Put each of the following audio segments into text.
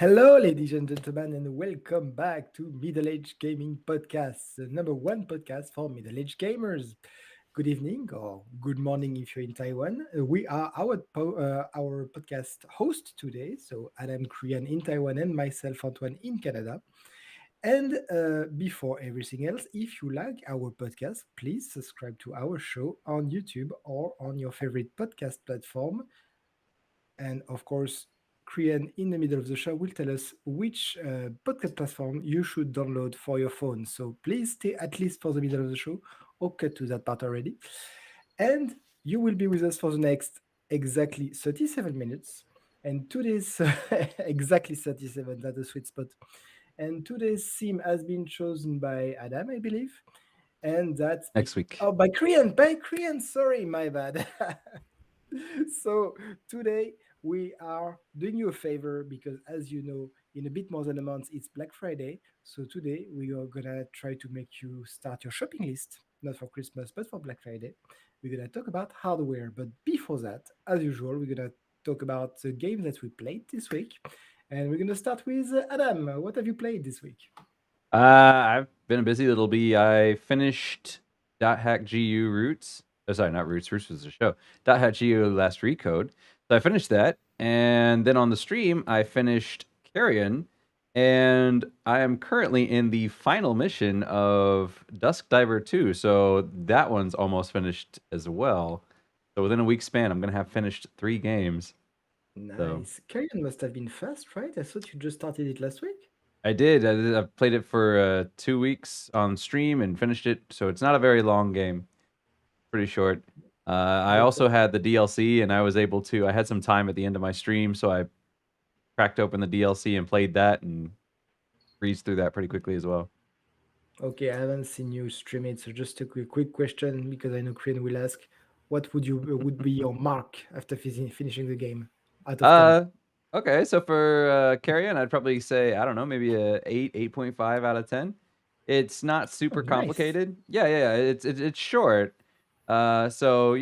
Hello, ladies and gentlemen, and welcome back to Middle Age Gaming Podcast, the number one podcast for middle aged gamers. Good evening or good morning if you're in Taiwan. We are our podcast host today, so Adam Korean in Taiwan and myself Antoine in Canada. And before everything else, if you like our podcast, please subscribe to our show on YouTube or on your favorite podcast platform. And of course, Krian in the middle of the show will tell us which podcast platform you should download for your phone. So please stay at least for the middle of the show or cut to that part already. And you will be with us for the next exactly 37 minutes. And today's exactly 37, that's a sweet spot. And today's theme has been chosen by Adam, I believe. And that's Next week. By Korean, sorry, my bad. So today we are doing you a favor because, as you know, in a bit more than a month it's Black Friday. So today we are gonna try to make you start your shopping list, not for Christmas but for Black Friday. We're gonna talk about hardware, but before that, as usual, we're gonna talk about the game that we played this week. And we're gonna start with Adam. What have you played this week? I've been a busy little bee. I finished Dot Hack GU Roots. Oh, sorry, not Roots. Roots was the show. Dot Hack GU Last Recode. So I finished that, and then on the stream I finished Carrion, and I am currently in the final mission of Dusk Diver 2. So that one's almost finished as well. So within a week span, I'm gonna have finished 3 games. So Nice. Carrion must have been fast, right? I thought you just started it last week. I've played it for 2 weeks on stream and finished it. So it's not a very long game. Pretty short. I Okay. also had the DLC, and I was able to. I had some time at the end of my stream, so I cracked open the DLC and played that and breezed through that pretty quickly as well. Okay, I haven't seen you stream it, so just a quick question because I know Korean will ask, what would be your mark after finishing the game out of 10? Uh, okay. So for Carrion, I'd probably say I don't know, maybe a 8.5 out of 10. It's not Oh, super nice. complicated. Yeah. It's short. So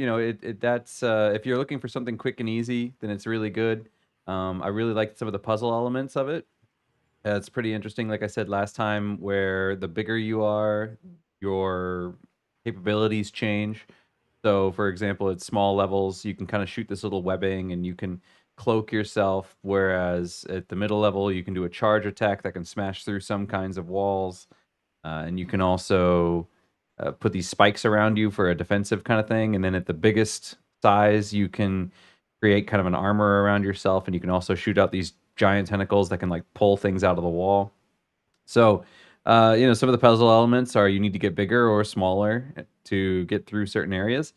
that's if you're looking for something quick and easy, then it's really good. I really liked some of the puzzle elements of it. It's pretty interesting, like I said last time, where the bigger you are, your capabilities change. So, for example, at small levels, you can kind of shoot this little webbing and you can cloak yourself. Whereas at the middle level, you can do a charge attack that can smash through some kinds of walls. And you can also put these spikes around you for a defensive kind of thing. And then at the biggest size, you can create kind of an armor around yourself. And you can also shoot out these giant tentacles that can like pull things out of the wall. So, some of the puzzle elements are you need to get bigger or smaller to get through certain areas.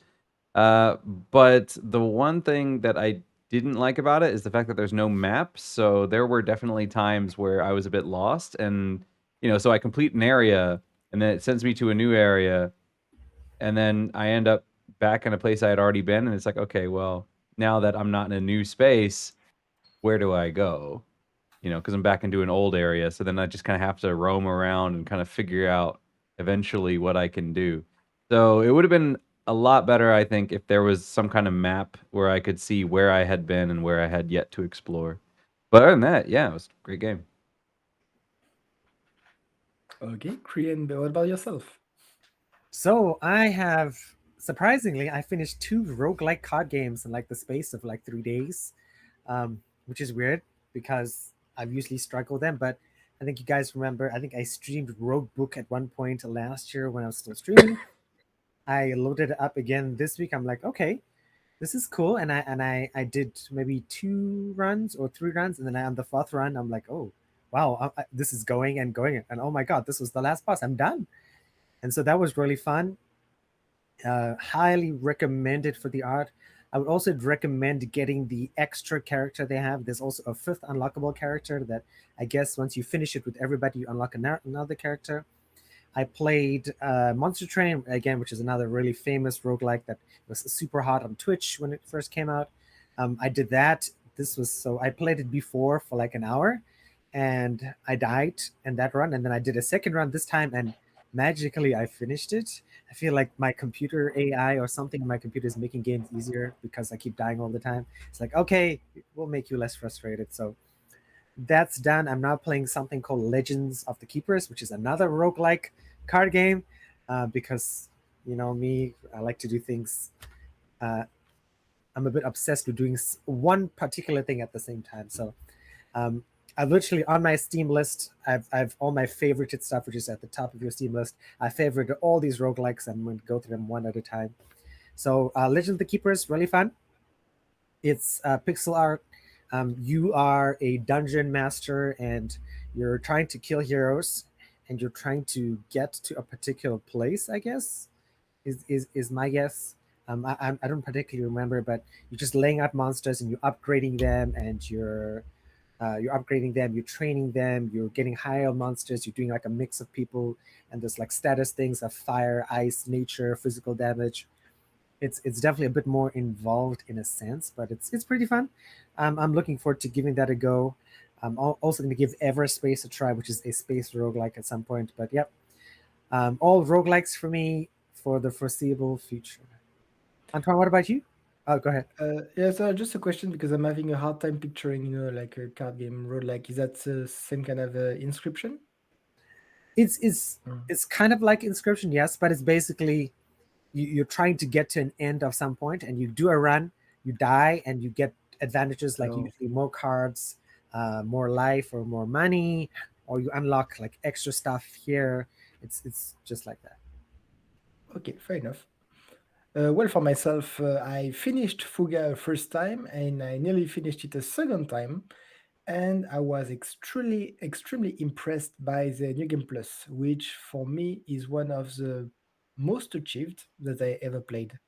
Uh, but the one thing that I didn't like about it is the fact that there's no map. So there were definitely times where I was a bit lost, and so I complete an area, and then it sends me to a new area, and then I end up back in a place I had already been, and it's like, okay, well, now that I'm not in a new space, where do I go? Because I'm back into an old area. So then I just kind of have to roam around and kind of figure out eventually what I can do. So it would have been a lot better, I think, if there was some kind of map where I could see where I had been and where I had yet to explore. But other than that, yeah, it was a great game. Okay, Korean, what about yourself? So I have surprisingly I finished two roguelike card games in like the space of like 3 days, which is weird because I've usually struggled them. But I think you guys remember. I think I streamed Rogue Book at one point last year when I was still streaming. I loaded it up again this week. I'm like, okay, this is cool, and I did maybe 2 runs or 3 runs, and then on the fourth run, I'm like, oh wow, this is going and going, and oh my god, this was the last boss. I'm done, and so that was really fun. Highly recommended for the art. I would also recommend getting the extra character they have. There's also a fifth unlockable character that I guess once you finish it with everybody, you unlock another character. I played Monster Train again, which is another really famous roguelike that was super hot on Twitch when it first came out. I did that. I played it before for like an hour and I died in that run. And then I did a second run this time and magically I finished it. I feel like my computer AI or something in my computer is making games easier because I keep dying all the time. It's like, okay, we'll make you less frustrated. So that's done, I'm now playing something called Legends of the Keepers, which is another roguelike card game. Because you know me, I like to do things. Uh, I'm a bit obsessed with doing one particular thing at the same time. So um, I literally on my Steam list, I've all my favorited stuff, which is at the top of your Steam list. I favorited all these roguelikes. I'm going to go through them one at a time. So Legend of the Keeper is really fun. It's pixel art. You are a dungeon master, and you're trying to kill heroes, and you're trying to get to a particular place. I guess is my guess. I don't particularly remember, but you're just laying out monsters and you're upgrading them, and you're upgrading them, you're training them, you're getting higher monsters, you're doing like a mix of people, and there's like status things of fire, ice, nature, physical damage. It's definitely a bit more involved in a sense, but it's pretty fun. I'm looking forward to giving that a go. I'm also going to give Everspace a try, which is a space roguelike at some point. But yep, all roguelikes for me for the foreseeable future. Antoine, what about you? Oh, go ahead. Yeah, so just a question because I'm having a hard time picturing, like a card game road. Like, is that the same kind of inscription? It's it's Mm. it's kind of like Inscription, yes, but it's basically you're trying to get to an end of some point, and you do a run, you die, and you get advantages like Oh, usually more cards, more life, or more money, or you unlock like extra stuff here. It's just like that. okay, fair enough. Well, for myself, I finished Fuga a first time, and I nearly finished it a second time, and I was extremely impressed by the New Game Plus, which for me is one of the most achieved that I ever played.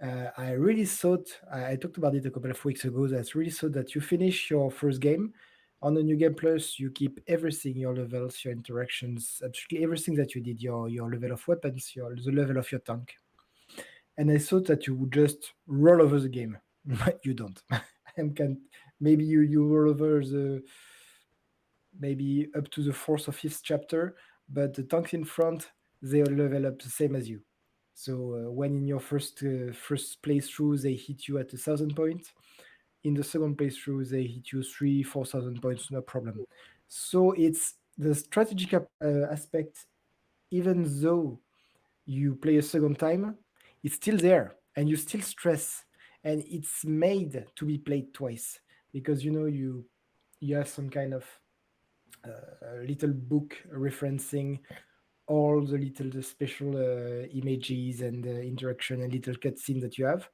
I really thought I talked about it a couple of weeks ago. That really thought that you finish your first game on the New Game Plus, you keep everything, your levels, your interactions, absolutely everything that you did, your level of weapons, the level of your tank, and I thought that you would just roll over the game, but you don't. And can maybe you roll over the maybe up to the fourth or fifth chapter, but the tanks in front they all level up the same as you. So when in your first playthrough they hit you at 1,000 points, in the second playthrough they hit you 3-4,000 points, no problem. So it's the strategic aspect, even though you play a second time, it's still there and you still stress. And it's made to be played twice because you have some kind of little book referencing all the little the special images and interaction and little cutscene that you have,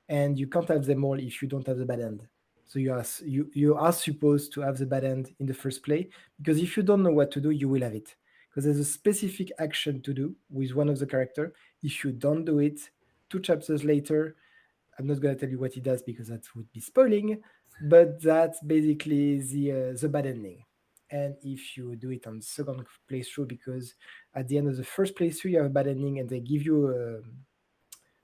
and you can't have them all if you don't have the bad end. So you are supposed to have the bad end in the first play, because if you don't know what to do, you will have it. Because there's a specific action to do with one of the character. If you don't do it, two chapters later, I'm not gonna tell you what he does because that would be spoiling, but that's basically the bad ending. And if you do it on the second playthrough, because at the end of the first playthrough you have a bad ending, and they give you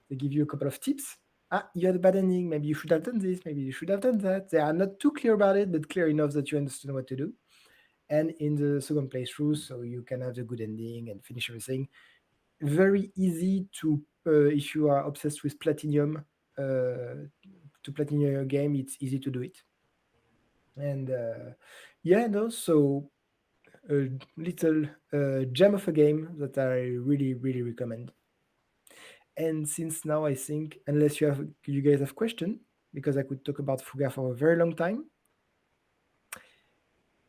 a couple of tips. Ah, you had a bad ending. Maybe you should have done this. Maybe you should have done that. They are not too clear about it, but clear enough that you understand what to do. And in the second playthrough, so you can have the good ending and finish everything. Very easy to, if you are obsessed with platinum, to platinum your game, it's easy to do it. And yeah, no, so a little gem of a game that I really recommend. And since now I think, unless you guys have question, because I could talk about Fuga for a very long time,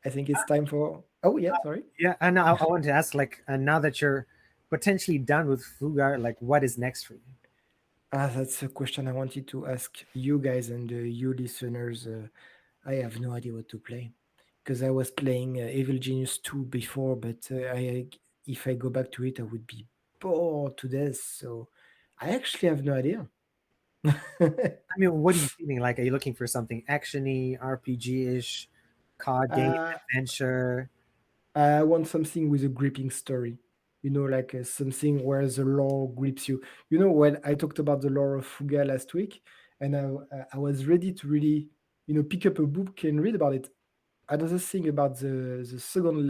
I think it's time for. Oh yeah, sorry. Yeah, and I want to ask, like, now that you're potentially done with Fugar, like, what is next for you? That's a question I wanted to ask you guys and you listeners. I have no idea what to play because I was playing Evil Genius 2 before, but if I go back to it, I would be bored to death. So I actually have no idea. I mean, what are you feeling like? Are you looking for something actiony, RPG-ish, card game, uh, adventure? I want something with a gripping story. Like something where the lore grips you. When I talked about the lore of Fuga last week, and I was ready to really, pick up a book and read about it. Another thing about the second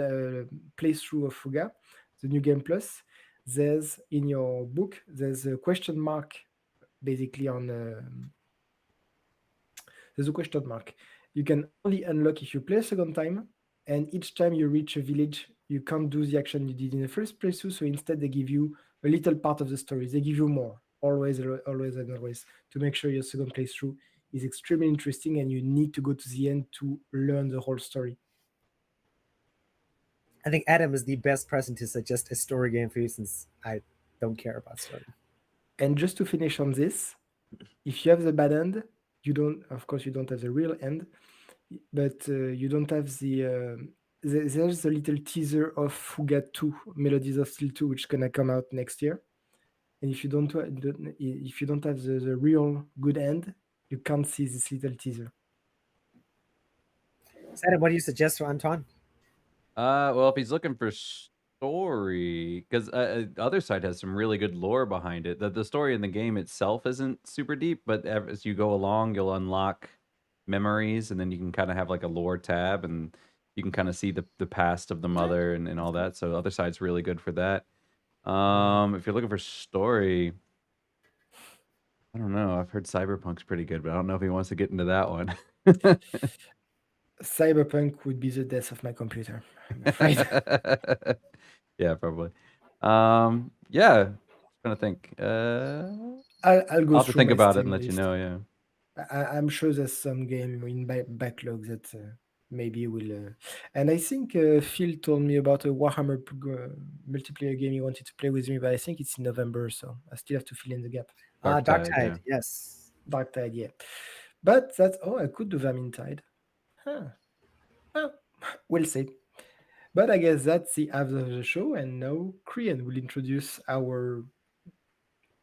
playthrough of Fuga, the new game plus, there's in your book there's a question mark basically on there's a question mark. You can only unlock if you play a second time, and each time you reach a village, you can't do the action you did in the first playthrough. So instead, they give you a little part of the story. They give you more, always, always, and always, to make sure your second playthrough is extremely interesting, and you need to go to the end to learn the whole story. I think Adam is the best person to suggest a story game for you since I don't care about story. And just to finish on this, if you have the bad end, you don't. Of course, you don't have the real end, but you don't have there's a little teaser of Fuga 2, Melodies of Steel 2, which gonna come out next year. And if you don't have the real good end, you can't see this little teaser. So Adam, what do you suggest for Antoine? Well, if he's looking for story, because the other side has some really good lore behind it. The story in the game itself isn't super deep, but as you go along, you'll unlock memories, and then you can kind of have like a lore tab, and you can kind of see the past of the mother and all that. So the other side's really good for that. If you're looking for story, I don't know. I've heard Cyberpunk's pretty good, but I don't know if he wants to get into that one. Cyberpunk would be the death of my computer, I'm afraid. Yeah, probably. Yeah, just trying to think. I'll go I'll have to through think my about it Steam and let you list. know. Yeah. I'm sure there's some game in backlog that maybe will. And I think Phil told me about a Warhammer multiplayer game he wanted to play with me, but I think it's in November, so I still have to fill in the gap. Dark Dark Tide, Tide, yeah. yes. Dark Tide, yeah. But that's I could do Vermintide. Huh. Well, we'll see. But I guess that's the half of the show, and now Krian will introduce our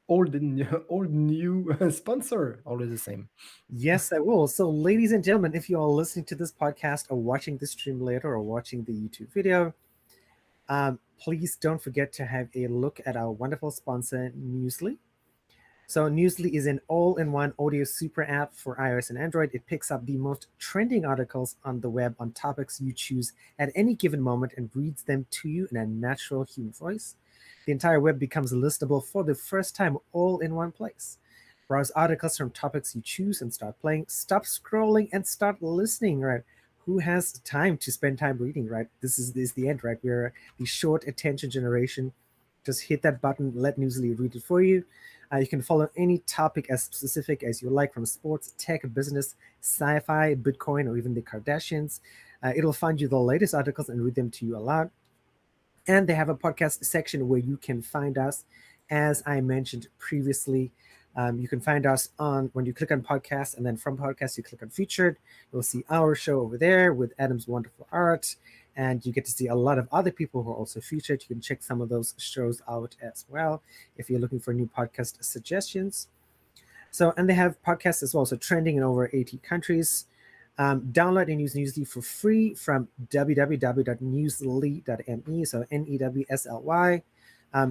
old new sponsor, always the same. Yes, I will. So, ladies and gentlemen, if you are listening to this podcast or watching the stream later or watching the YouTube video, please don't forget to have a look at our wonderful sponsor, Newsly. So Newsly is an all-in-one audio super app for iOS and Android. It picks up the most trending articles on the web on topics you choose at any given moment and reads them to you in a natural human voice. The entire web becomes listable for the first time all in one place. Browse articles from topics you choose and start playing. Stop scrolling and start listening, right? Who has time to spend time reading, right? This is the end, right? We're the short attention generation. Just hit that button, let Newsly read it for you. You can follow any topic as specific as you like, from sports, tech, business, sci-fi, Bitcoin, or even the Kardashians. It'll find you the latest articles and read them to you aloud. And they have a podcast section where you can find us, as I mentioned previously. You can find us on when you click on podcast, and then from podcast you click on featured. You'll see our show over there with Adam's wonderful art, and you get to see a lot of other people who are also featured. You can check some of those shows out as well if you're looking for new podcast suggestions. So, and they have podcasts as well, so trending in over 80 countries. Download and use Newsly for free from www.newsly.me, so NEWSLY.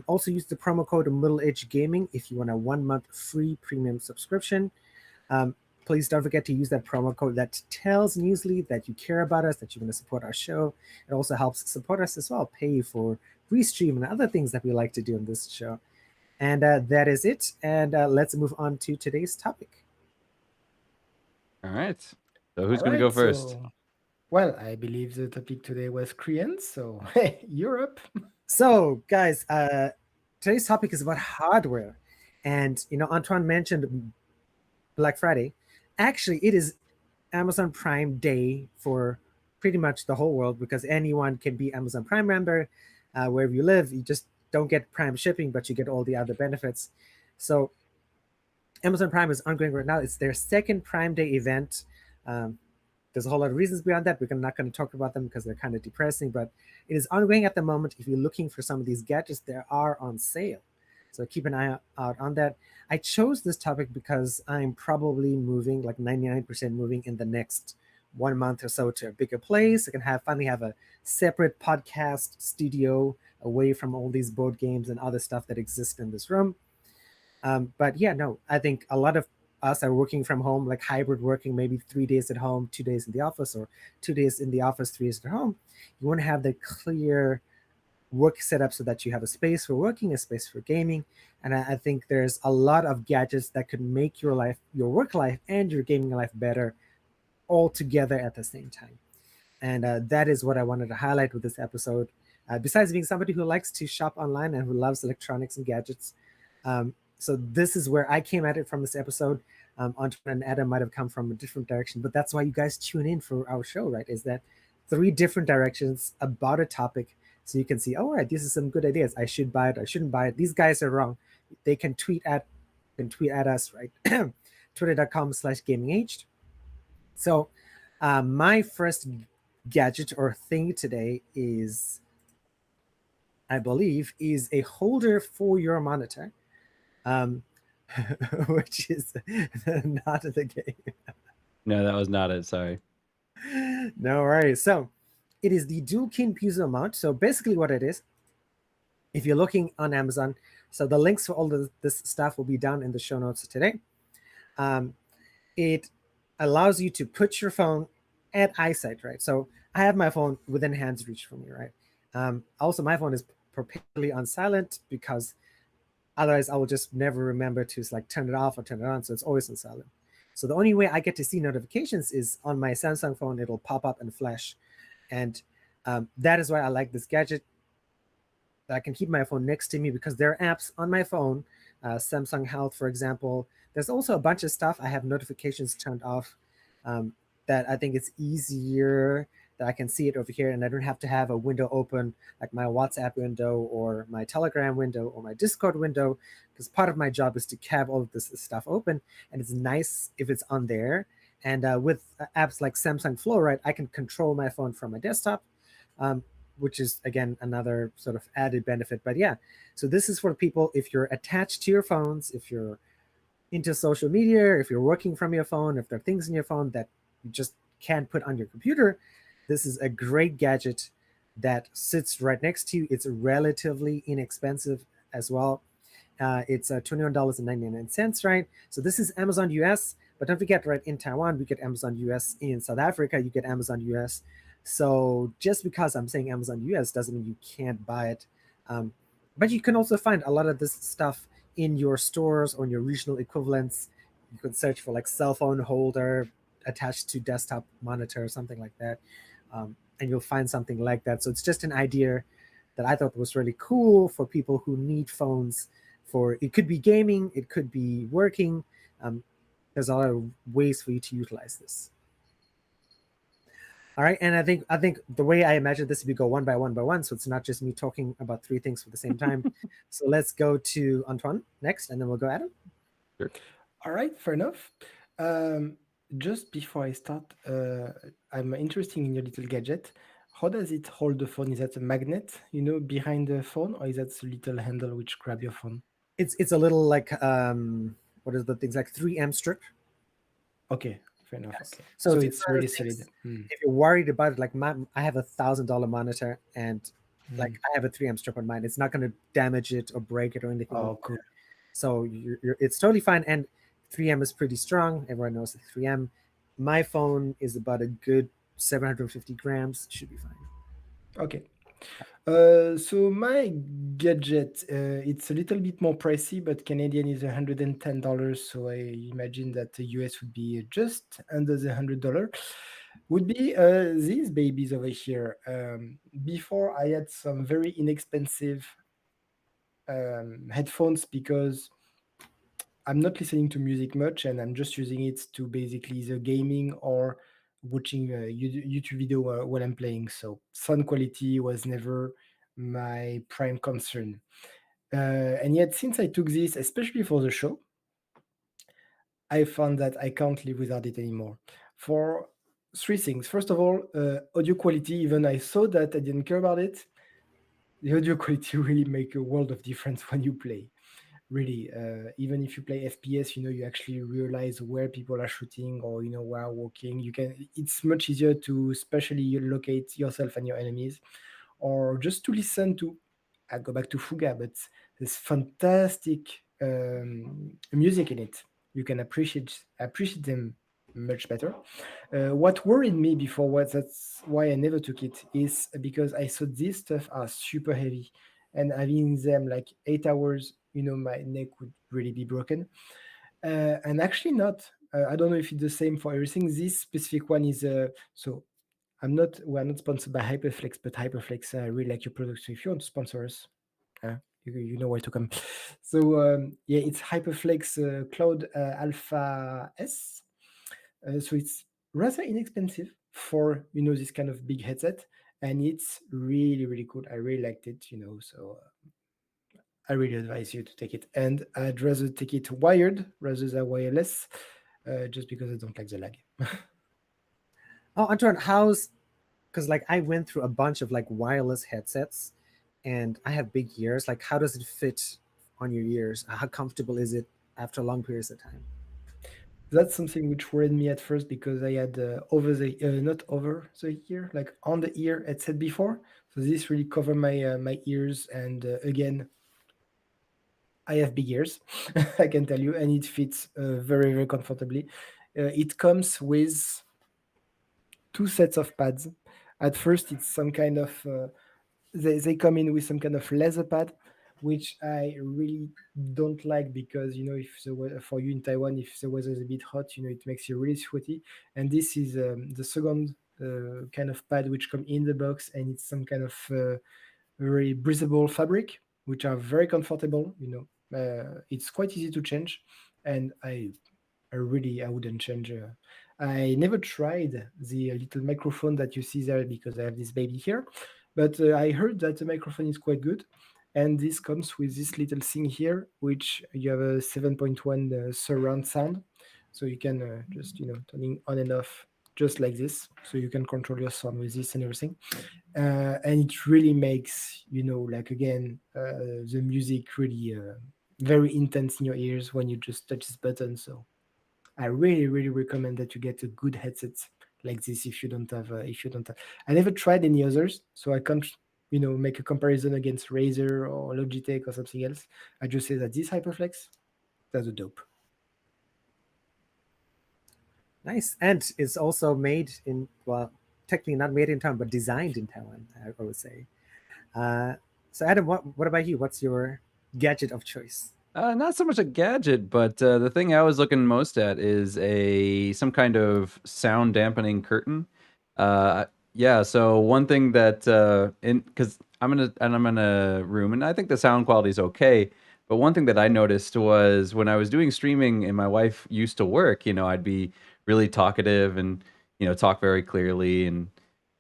Also use the promo code Middle Age Gaming if you want a 1 month free premium subscription. Please don't forget to use that promo code that tells Newsly that you care about us, that you're going to support our show. It also helps support us as well, pay for restream and other things that we like to do on this show. And that is it. And let's move on to today's topic. All right. So who's going to go first? Well, I believe the topic today was Korean, so you're up. So, guys, today's topic is about hardware. And, Antoine mentioned Black Friday. Actually, it is Amazon Prime Day for pretty much the whole world, because anyone can be Amazon Prime member wherever you live. You just don't get Prime shipping, but you get all the other benefits. So Amazon Prime is ongoing right now. It's their second Prime Day event. There's a whole lot of reasons behind that. We're not going to talk about them because they're kind of depressing, but it is ongoing at the moment. If you're looking for some of these gadgets, they are on sale. So keep an eye out on that. I chose this topic because I'm probably moving, like 99% moving in the next 1 month or so, to a bigger place. I can finally have a separate podcast studio away from all these board games and other stuff that exist in this room. But yeah, no, I think a lot of us are working from home, like hybrid working, maybe 3 days at home, 2 days in the office, or 2 days in the office, 3 days at home. You want to have the clear work setup so that you have a space for working, a space for gaming. And I think there's a lot of gadgets that could make your life, your work life and your gaming life better all together at the same time. And that is what I wanted to highlight with this episode. Besides being somebody who likes to shop online and who loves electronics and gadgets, so this is where I came at it from this episode. Antoine and Adam might have come from a different direction, but that's why you guys tune in for our show, right? Is that three different directions about a topic, so you can see, all right, these are some good ideas. I should buy it. I shouldn't buy it. These guys are wrong. They can tweet at us, right? Twitter.com/gamingaged. So, my first gadget or thing today is, I believe, is a holder for your monitor, um, which is not the game. No, that was not it. Sorry. No worries. So, it is the dual kin piezo mount. So basically, what it is, if you're looking on Amazon, so the links for all of this stuff will be down in the show notes today. Um, it allows you to put your phone at eyesight, right? So I have my phone within hand's reach for me, right? Also, my phone is perpetually on silent because otherwise I will just never remember to like turn it off or turn it on. So it's always on silent. So the only way I get to see notifications is on my Samsung phone. It'll pop up and flash, and that is why I like this gadget. That I can keep my phone next to me because there are apps on my phone, Samsung Health, for example. There's also a bunch of stuff I have notifications turned off, um, that I think it's easier that I can see it over here and I don't have to have a window open like my WhatsApp window or my Telegram window or my Discord window, because part of my job is to have all of this stuff open, and it's nice if it's on there. And with apps like Samsung Flow, right, I can control my phone from my desktop, um, which is again another sort of added benefit. But yeah, so this is for people if you're attached to your phones, if you're into social media, if you're working from your phone, if there are things in your phone that you just can't put on your computer. This is a great gadget that sits right next to you. It's relatively inexpensive as well. It's $21.99, right? So this is Amazon US, but don't forget, right, in Taiwan, we get Amazon US. In South Africa, you get Amazon US. So just because I'm saying Amazon US doesn't mean you can't buy it. Um, but you can also find a lot of this stuff in your stores or in your regional equivalents. You can search for like cell phone holder attached to desktop monitor or something like that. And you'll find something like that. So it's just an idea that I thought was really cool for people who need phones for, it could be gaming, it could be working. Um, there's a lot of ways for you to utilize this. All right, and I think the way I imagine this, we go one by one by one, so it's not just me talking about three things at the same time. So let's go to Antoine next, and then we'll go Adam. Sure. All right, fair enough. Um, just before I start, I'm interested in your little gadget. How does it hold the phone? Is that a magnet, behind the phone, or is that a little handle which grab your phone? It's a little like what is the things like 3M strip. Okay, fair enough. Yes. Okay, So so if it's one of really the things, solid. Hmm. if you're worried about it, like I have $1,000 monitor, and like Hmm. I have a 3M strip on mine. It's not going to damage it or break it or anything like Oh, cool. that. So it's totally fine. And 3M is pretty strong. Everyone knows 3M. My phone is about a good 750 grams. Should be fine. Okay. So my gadget, it's a little bit more pricey, but Canadian is $110. So I imagine that the US would be just under the $100. Would be these babies over here. Before I had some very inexpensive headphones because I'm not listening to music much, and I'm just using it to basically either gaming or watching a YouTube video while I'm playing. So sound quality was never my prime concern. And yet, since I took this, especially for the show, I found that I can't live without it anymore. For three things. First of all, audio quality. Even I saw that I didn't care about it. The audio quality really make a world of difference when you play. Really, even if you play FPS, you actually realize where people are shooting or where walking. It's much easier to especially locate yourself and your enemies, or just to listen to. I go back to Fuga, but there's fantastic music in it. You can appreciate them much better. What worried me before, that's why I never took it, is because I thought these stuff are super heavy, and having them like 8 hours, my neck would really be broken. And actually not. I don't know if it's the same for everything. This specific one is so we're not sponsored by Hyperflex, but Hyperflex really like your product. So if you want to sponsor us, you know where to come. So yeah, it's Hyperflex Cloud Alpha S. So it's rather inexpensive for this kind of big headset, and it's really really good. I really liked it. So I really advise you to take it, and I'd rather take it wired rather than wireless, just because I don't like the lag. Oh, Antoine, how's because like I went through a bunch of like wireless headsets, and I have big ears. Like, how does it fit on your ears? How comfortable is it after long periods of time? That's something which worried me at first because I had not over the ear, like on the ear headset before. So this really covered my ears, and again, I have big ears, I can tell you, and it fits very very comfortably. It comes with two sets of pads. At first, it's some kind of they come in with some kind of leather pad, which I really don't like because if for you in Taiwan, if the weather is a bit hot, it makes you really sweaty. And this is the second kind of pad which come in the box, and it's some kind of very breathable fabric, which are very comfortable. It's quite easy to change, and I wouldn't change. I never tried the little microphone that you see there because I have this baby here, but I heard that the microphone is quite good. And this comes with this little thing here, which you have a 7.1 surround sound. So you can just, turning on and off just like this. So you can control your sound with this and everything. And it really makes, like again, the music really very intense in your ears when you just touch this button. So I really, really recommend that you get a good headset like this if you don't have. I never tried any others, so I can't, make a comparison against Razer or Logitech or something else. I just say that this Hyperflex, that's a dope. Nice, and it's also made in, well, technically not made in Taiwan, but designed in Taiwan, I would say. Uh, so Adam, what about you? What's your gadget of choice? Not so much a gadget, but the thing I was looking most at is some kind of sound dampening curtain. Yeah, so one thing that because I'm in a room and I think the sound quality is okay, but one thing that I noticed was when I was doing streaming and my wife used to work, I'd be really talkative and talk very clearly and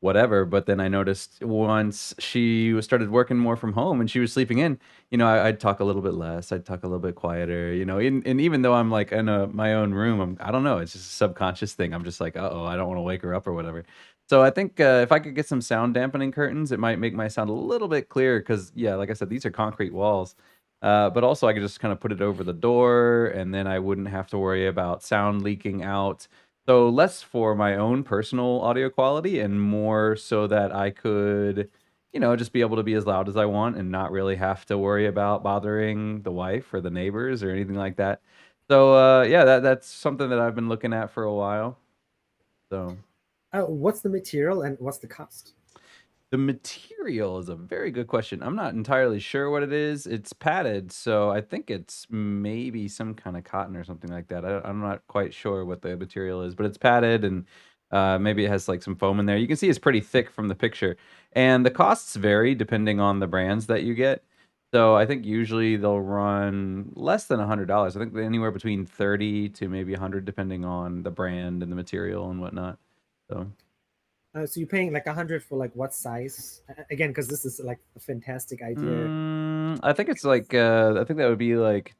whatever. But then I noticed once she started working more from home and she was sleeping in, I'd talk a little bit less. I'd talk a little bit quieter, and even though I'm like in my own room, I don't know. It's just a subconscious thing. I'm just like, uh-oh, I don't want to wake her up or whatever. So I think if I could get some sound dampening curtains, it might make my sound a little bit clearer because, yeah, like I said, these are concrete walls. But also I could just kind of put it over the door and then I wouldn't have to worry about sound leaking out. So less for my own personal audio quality and more so that I could, just be able to be as loud as I want and not really have to worry about bothering the wife or the neighbors or anything like that. So yeah, that's something that I've been looking at for a while. So What's the material and what's the cost? the material is a very good question. I'm not entirely sure what it is. It's padded, so I think it's maybe some kind of cotton or something like that. I'm not quite sure what the material is, but it's padded and maybe it has like some foam in there. You can see it's pretty thick from the picture, and the costs vary depending on the brands that you get. So I think usually they'll run less than $100. I think anywhere between 30 to maybe 100, depending on the brand and the material and whatnot. So. So you're paying like 100 for like what size? Again, because this is like a fantastic idea. I think it's like I think that would be like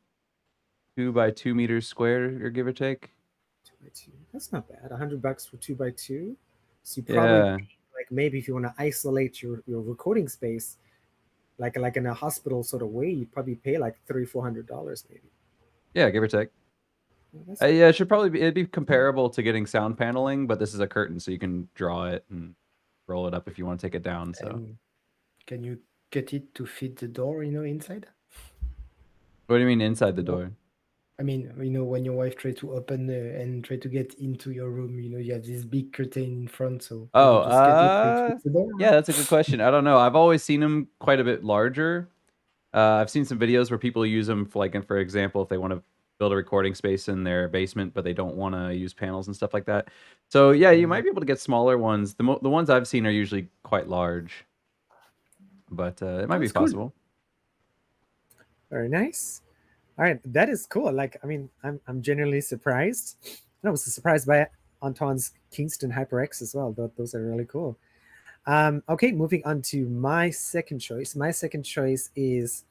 2 by 2 meters squared, or give or take. 2 by 2. That's not bad. $100 for 2 by 2. So you probably Yeah, like maybe if you want to isolate your recording space, like in a hospital sort of way, you'd probably pay like $300-400 maybe. yeah, give or take. Well, Yeah, it should probably be. It'd be comparable to getting sound paneling, but this is a curtain, so you can draw it and roll it up if you want to take it down. So, And can you get it to fit the door, inside? what do you mean inside the No. door? I mean, when your wife try to open and try to get into your room, you have this big curtain in front, so can you Oh, just get it so it fits the door? yeah, that's a good question. I don't know. I've always seen them quite a bit larger. I've seen some videos where people use them for, like, for example, if they want to build a recording space in their basement, but they don't want to use panels and stuff like that. So yeah, you might Mm. be able to get smaller ones. The ones I've seen are usually quite large, but it might be That's cool. possible. Very nice. All right, that is cool. Like, I mean, I'm genuinely surprised. And I was surprised by Antoine's Kingston HyperX as well. Those are really cool. Okay, moving on to my second choice. My second choice is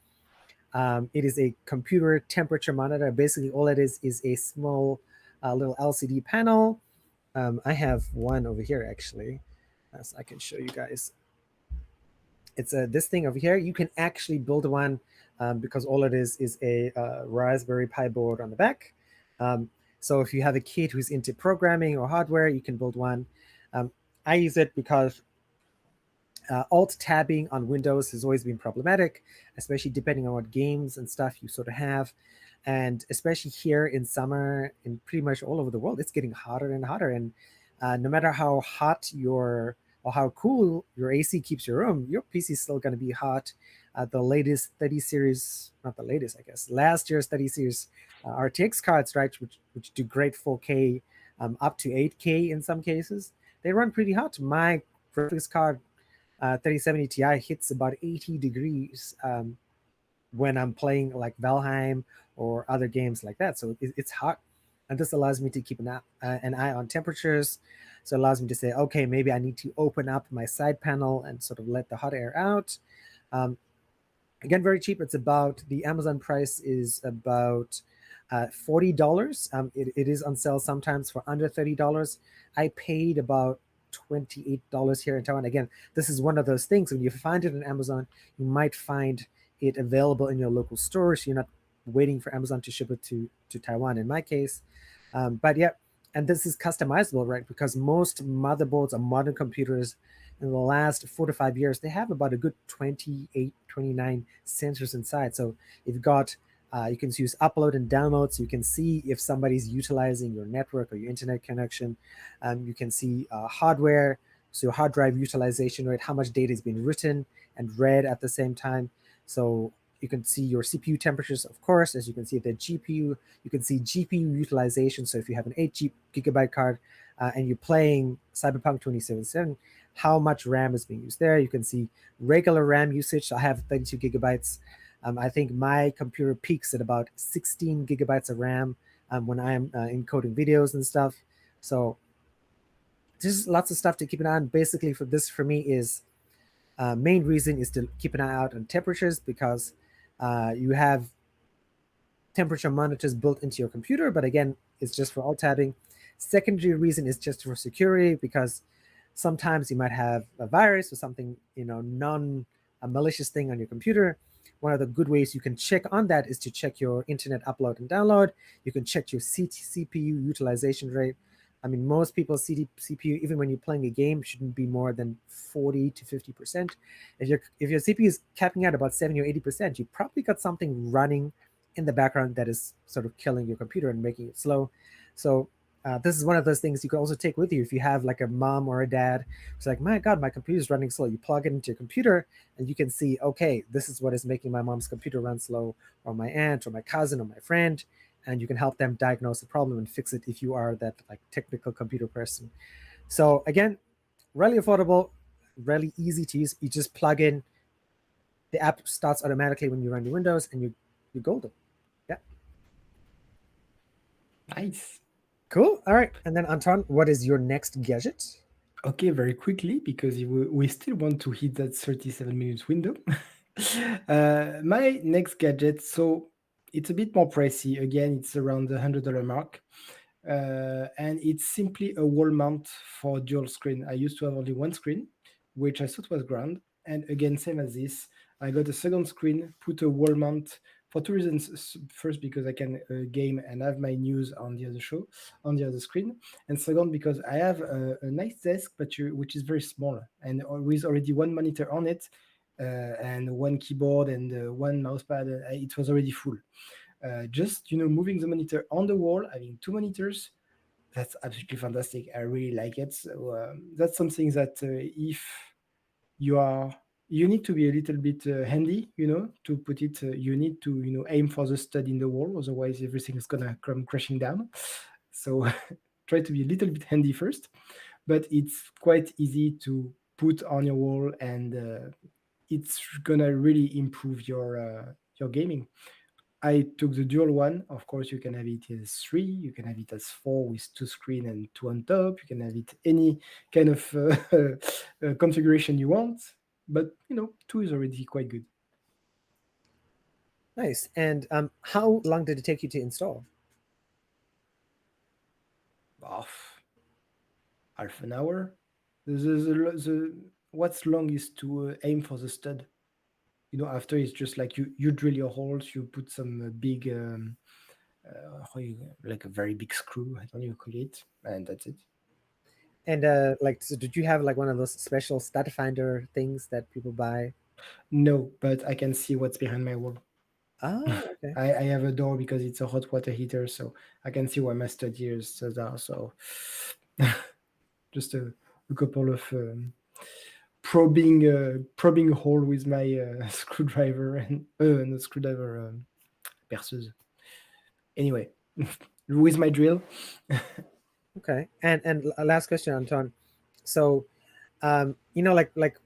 it is a computer temperature monitor. Basically, all it is a small little LCD panel. I have one over here actually, so I can show you guys. It's this thing over here. You can actually build one because all it is a Raspberry Pi board on the back. Um, so if you have a kid who's into programming or hardware, you can build one. Um, I use it because alt tabbing on Windows has always been problematic, especially depending on what games and stuff you sort of have. And especially here in summer, in pretty much all over the world, it's getting hotter and hotter. And no matter how hot your or how cool your AC keeps your room, your PC is still going to be hot. The latest 30 series, not the latest, I guess, last year's 30 series RTX cards, right, which do great 4K up to 8K in some cases, they run pretty hot. My graphics card 3070 Ti hits about 80 degrees when I'm playing like Valheim or other games like that. So it's hot. And this allows me to keep an eye on temperatures. So it allows me to say, okay, maybe I need to open up my side panel and sort of let the hot air out. Um, Again, very cheap. It's about the Amazon price is about $40. It is on sale sometimes for under $30. I paid about $28 here in Taiwan. Again, this is one of those things when you find it on Amazon, you might find it available in your local store, so you're not waiting for Amazon to ship it to Taiwan in my case. But yeah, and this is customizable, right? Because most motherboards or modern computers in the last 4 to 5 years, they have about a good 28, 29 sensors inside. So you've got, you can use upload and download. So you can see if somebody's utilizing your network or your internet connection. You can see hardware, so your hard drive utilization rate, how much data is being written and read at the same time. So you can see your CPU temperatures, of course, as you can see the GPU. You can see GPU utilization. So if you have an 8 gigabyte card and you're playing Cyberpunk 2077, how much RAM is being used there. You can see regular RAM usage. So I have 32 gigabytes. I think my computer peaks at about 16 gigabytes of RAM when I'm encoding videos and stuff. So there's lots of stuff to keep an eye on. Basically, for this for me is main reason is to keep an eye out on temperatures because you have temperature monitors built into your computer, but again, it's just for alt tabbing. Secondary reason is just for security because sometimes you might have a virus or something, non a malicious thing on your computer. One of the good ways you can check on that is to check your internet upload and download. You can check your CPU utilization rate. I mean, most people's CPU, even when you're playing a game, shouldn't be more than 40 to 50%. If your CPU is capping out about 70 or 80%, you probably got something running in the background that is sort of killing your computer and making it slow. So this is one of those things you can also take with you if you have like a mom or a dad. It's like, my God, my computer's running slow. You plug it into your computer and you can see, okay, this is what is making my mom's computer run slow, or my aunt or my cousin or my friend. And you can help them diagnose the problem and fix it if you are that like technical computer person. So again, really affordable, really easy to use. You just plug in, the app starts automatically when you run your Windows, and you're golden. Yeah. Nice. Cool. All right. And then Anton, what is your next gadget? Okay, very quickly, because we still want to hit that 37 minutes window. My next gadget, so it's a bit more pricey. Again, it's around the $100 mark. And it's simply a wall mount for dual screen. I used to have only one screen, which I thought was grand. And again, same as this, I got a second screen, put a wall mount for two reasons. First, because I can game and have my news on the other on the other screen, and second, because I have a nice desk, but which is very small and with already one monitor on it. And one keyboard and one mousepad, it was already full. Just moving the monitor on the wall, having two monitors, that's absolutely fantastic. I really like it. So that's something that if you are you need to be a little bit handy, to put it. You need to, aim for the stud in the wall, otherwise everything is gonna come crashing down. So try to be a little bit handy first, but it's quite easy to put on your wall, and it's gonna really improve your gaming. I took the dual one. Of course, you can have it as three. You can have it as four with two screen and two on top. You can have it any kind of configuration you want. But two is already quite good. Nice. And how long did it take you to install? Off half an hour. What's long is to aim for the stud. After it's just like you drill your holes. You put some big like a very big screw. I don't know you call it, and that's it. And like, so did you have like one of those special stud finder things that people buy? No, but I can see what's behind my wall. Oh, okay. I have a door because it's a hot water heater, so I can see where my studiers are. So just a couple of probing hole with my screwdriver and no screwdriver, perceuse. Anyway, with my drill. Okay. And last question, Anton. So, like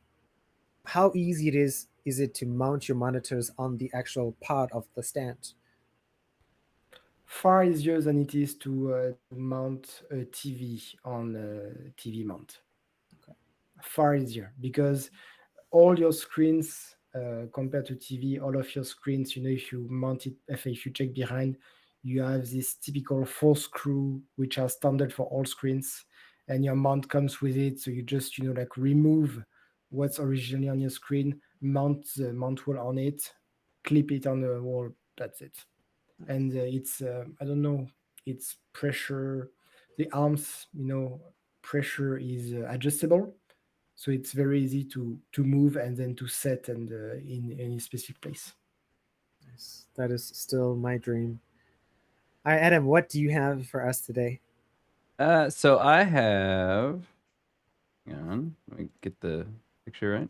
how easy is it to mount your monitors on the actual part of the stand? Far easier than it is to mount a TV on a TV mount. Okay. Far easier because all your screens compared to TV, all of your screens, if you mount it, if you check behind, you have this typical four screw, which are standard for all screens, and your mount comes with it. So you just, like remove what's originally on your screen, mount the mount wall on it, clip it on the wall. That's it. And it's, I don't know, it's pressure. The arms, pressure is adjustable, so it's very easy to move and then to set and in any specific place. Nice. That is still my dream. All right, Adam, what do you have for us today? So I have. Hang on, let me get the picture right.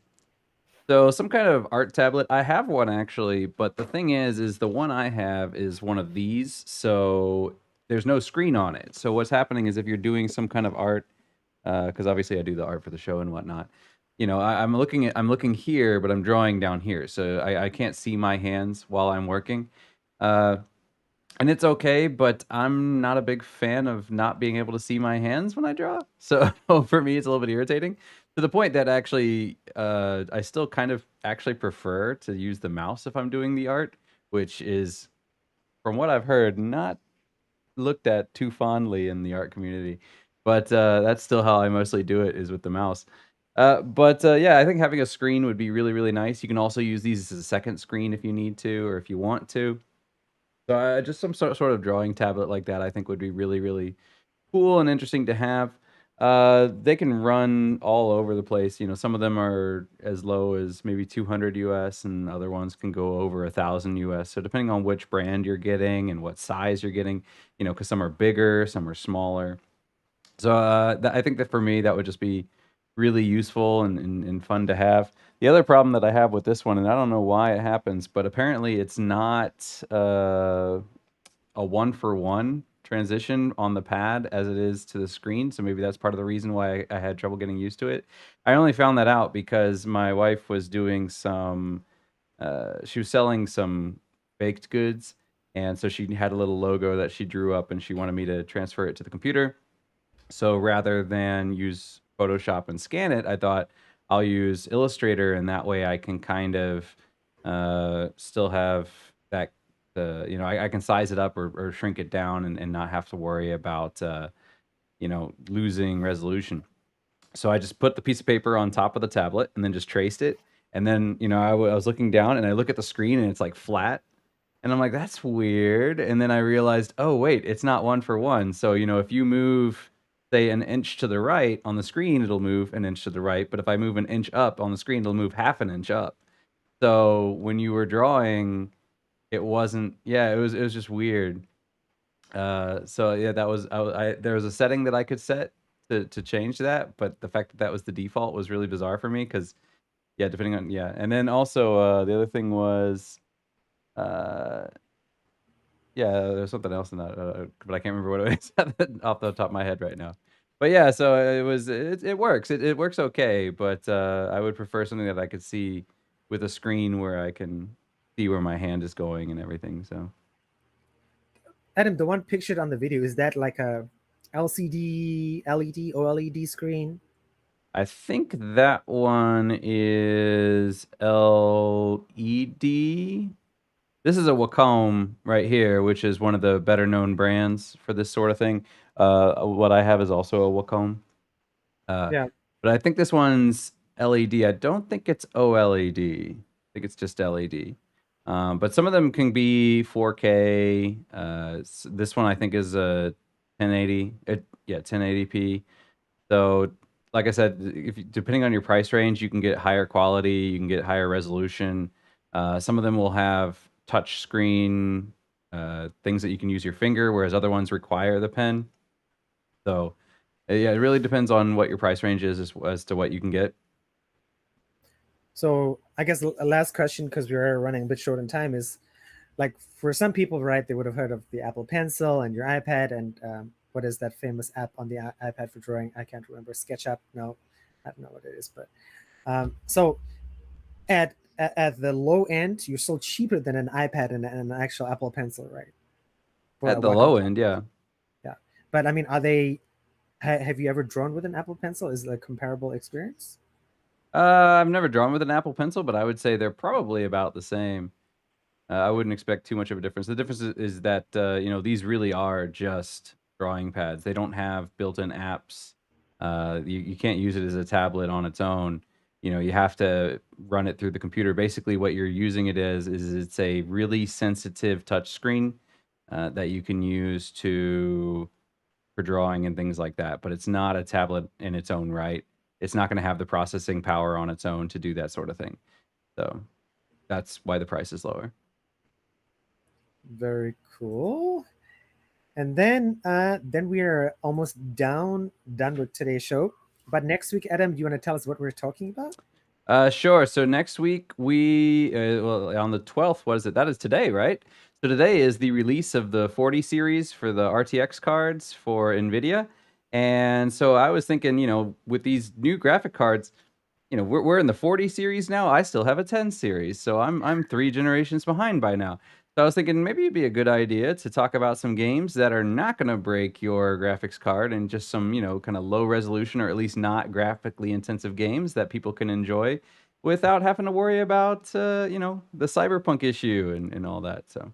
So some kind of art tablet. I have one actually, but the thing is the one I have is one of these. So there's no screen on it. So what's happening is if you're doing some kind of art, because obviously I do the art for the show and whatnot. I'm looking here, but I'm drawing down here, so I can't see my hands while I'm working. Uh, and it's okay, but I'm not a big fan of not being able to see my hands when I draw. So for me, it's a little bit irritating to the point that actually I still kind of actually prefer to use the mouse if I'm doing the art, which is, from what I've heard, not looked at too fondly in the art community. But that's still how I mostly do it, is with the mouse. But yeah, I think having a screen would be really, really nice. You can also use these as a second screen if you need to, or if you want to. So just some sort of drawing tablet like that, I think would be really, really cool and interesting to have. They can run all over the place. Some of them are as low as maybe 200 US, and other ones can go over 1,000 US. So depending on which brand you're getting and what size you're getting, because some are bigger, some are smaller. So I think that for me, that would just be really useful and fun to have. The other problem that I have with this one, and I don't know why it happens, but apparently it's not a one-for-one transition on the pad as it is to the screen. So maybe that's part of the reason why I had trouble getting used to it. I only found that out because my wife was doing she was selling some baked goods. And so she had a little logo that she drew up and she wanted me to transfer it to the computer. So rather than use Photoshop and scan it, I thought I'll use Illustrator, and that way I can kind of still have that. I can size it up or shrink it down and not have to worry about losing resolution. So I just put the piece of paper on top of the tablet and then just traced it. And then I was looking down and I look at the screen and it's like flat. And I'm like, that's weird. And then I realized, oh, wait, it's not one for one. So, if you move, say, an inch to the right on the screen, it'll move an inch to the right. But if I move an inch up on the screen, it'll move half an inch up. So when you were drawing, it wasn't, yeah, it was just weird. So yeah, that was, there was a setting that I could set to change that. But the fact that that was the default was really bizarre for me because Yeah, depending on and then also the other thing was, uh, yeah, there's something else in that, but I can't remember what it is off the top of my head right now. But yeah, so it works. It works okay, but I would prefer something that I could see with a screen where I can see where my hand is going and everything. So Adam, the one pictured on the video, is that like a LCD, LED, OLED screen? I think that one is LED. This is a Wacom right here, which is one of the better known brands for this sort of thing. What I have is also a Wacom. Uh, Yeah. but I think this one's LED. I don't think it's OLED. I think it's just LED. But some of them can be 4K. This one I think is a 1080. 1080p. So, like I said, depending on your price range, you can get higher quality, you can get higher resolution. Some of them will have touch screen things that you can use your finger, whereas other ones require the pen. So, yeah, it really depends on what your price range is as to what you can get. So I guess a last question, because we're running a bit short on time, is like for some people, right? They would have heard of the Apple Pencil and your iPad, and what is that famous app on the iPad for drawing? I can't remember. SketchUp? No, I don't know what it is. But so at the low end, you're still cheaper than an iPad and an actual Apple Pencil, right? For At a the Wacom low tablet. end, yeah. Yeah, but I mean, are they? Have you ever drawn with an Apple Pencil? Is it a comparable experience? I've never drawn with an Apple Pencil, but I would say they're probably about the same. I wouldn't expect too much of a difference. The difference is that these really are just drawing pads. They don't have built-in apps. You can't use it as a tablet on its own. You have to run it through the computer. Basically, what you're using it as is it's a really sensitive touch screen that you can use for drawing and things like that. But it's not a tablet in its own right. It's not going to have the processing power on its own to do that sort of thing. So that's why the price is lower. Very cool. And then we are almost done with today's show. But next week, Adam, do you want to tell us what we're talking about? Sure. So next week well, on the 12th, what is it? That is today, right? So today is the release of the 40 series for the RTX cards for NVIDIA. And so I was thinking, with these new graphic cards, we're in the 40 series now. I still have a 10 series, so I'm 3 generations behind by now. So I was thinking maybe it'd be a good idea to talk about some games that are not going to break your graphics card and just some, kind of low resolution or at least not graphically intensive games that people can enjoy without having to worry about, the Cyberpunk issue and all that. So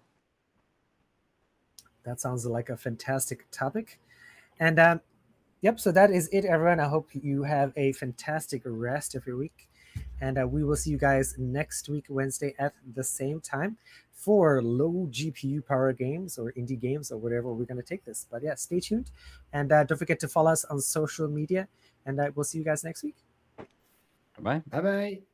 That sounds like a fantastic topic. And yep, so that is it, everyone. I hope you have a fantastic rest of your week. And we will see you guys next week, Wednesday, at the same time for low GPU power games or indie games or whatever we're going to take this. But yeah, stay tuned. And don't forget to follow us on social media. And we'll see you guys next week. bye. Bye bye.